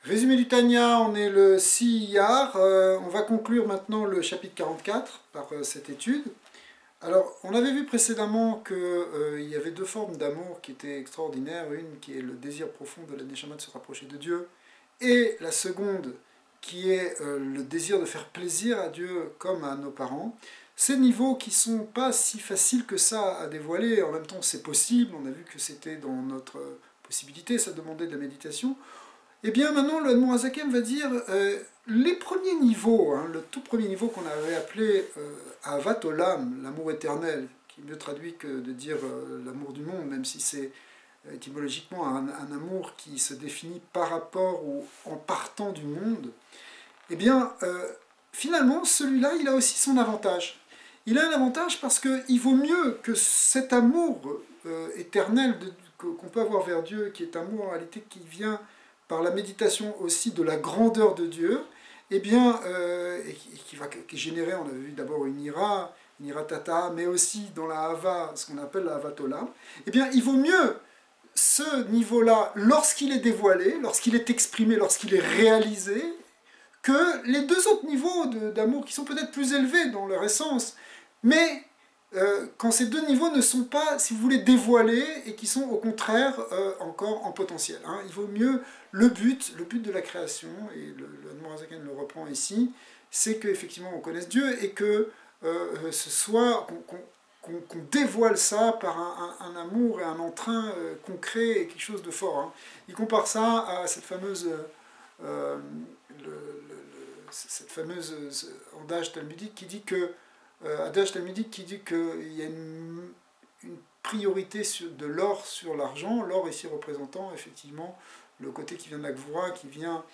Résumé du Tanya, on est le 6 Iyar. On va conclure maintenant le chapitre 44 par cette étude. Alors, on avait vu précédemment qu'il y avait deux formes d'amour qui étaient extraordinaires. Une qui est le désir profond de la Neshama de se rapprocher de Dieu, et la seconde qui est le désir de faire plaisir à Dieu comme à nos parents. Ces niveaux qui ne sont pas si faciles que ça à dévoiler, en même temps c'est possible, on a vu que c'était dans notre possibilité, ça demandait de la méditation. Et bien maintenant, le Admor Hazaken va dire les premiers niveaux, hein, le tout premier niveau qu'on avait appelé Ahavat Olam, l'amour éternel, qui est mieux traduit que de dire l'amour du monde, même si c'est étymologiquement un amour qui se définit par rapport ou en partant du monde. Eh bien, finalement, celui-là, il a aussi son avantage. Il a un avantage parce qu'il vaut mieux que cet amour éternel qu'on peut avoir vers Dieu, qui est un amour en réalité qui vient par la méditation aussi de la grandeur de Dieu, eh bien, et qui va générer, on avait vu d'abord une ira tata, mais aussi dans la hava, ce qu'on appelle la havat olam, eh bien, il vaut mieux ce niveau-là, lorsqu'il est dévoilé, lorsqu'il est exprimé, lorsqu'il est réalisé, que les deux autres niveaux d'amour qui sont peut-être plus élevés dans leur essence, mais quand ces deux niveaux ne sont pas, si vous voulez, dévoilés et qui sont au contraire encore en potentiel. Hein. Il vaut mieux le but de la création, et le Admor Hazaken le reprend ici, c'est qu'effectivement on connaisse Dieu et que ce soit qu'on dévoile ça par un amour et un entrain concret et quelque chose de fort. Hein. Il compare ça à cette fameuse cette fameuse adage talmudique qui dit que qu'il y a une priorité de l'or sur l'argent, l'or ici représentant effectivement le côté qui vient de la gvura, qui vient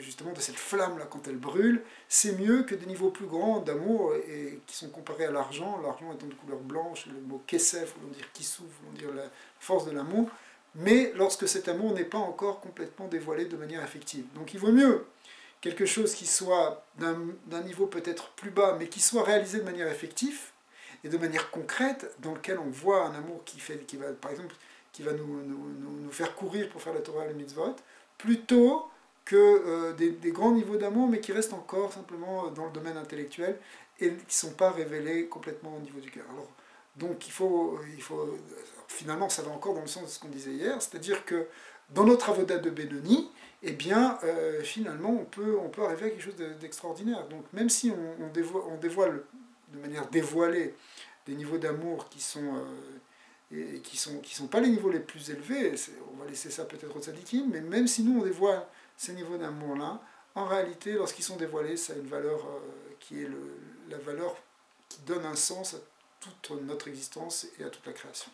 justement de cette flamme là quand elle brûle, c'est mieux que des niveaux plus grands d'amour et qui sont comparés à l'argent étant de couleur blanche, le mot kesef, voulons dire kissou, voulons dire la force de l'amour, mais lorsque cet amour n'est pas encore complètement dévoilé de manière effective. Donc il vaut mieux quelque chose qui soit d'un niveau peut-être plus bas, mais qui soit réalisé de manière effective et de manière concrète, dans lequel on voit un amour qui va, par exemple, qui va nous faire courir pour faire la Torah et le mitzvot, plutôt que des grands niveaux d'amour, mais qui restent encore simplement dans le domaine intellectuel et qui ne sont pas révélés complètement au niveau du cœur. Alors, donc finalement, ça va encore dans le sens de ce qu'on disait hier, c'est-à-dire que dans notre avodat de Benoni, eh bien, finalement, on peut arriver à quelque chose d'extraordinaire. Donc, même si on dévoile de manière dévoilée des niveaux d'amour qui sont pas les niveaux les plus élevés, on va laisser ça peut-être aux tzadikim, mais même si nous on dévoile ces niveaux d'amour-là, en réalité, lorsqu'ils sont dévoilés, ça a une valeur qui est la valeur qui donne un sens à toute notre existence et à toute la création.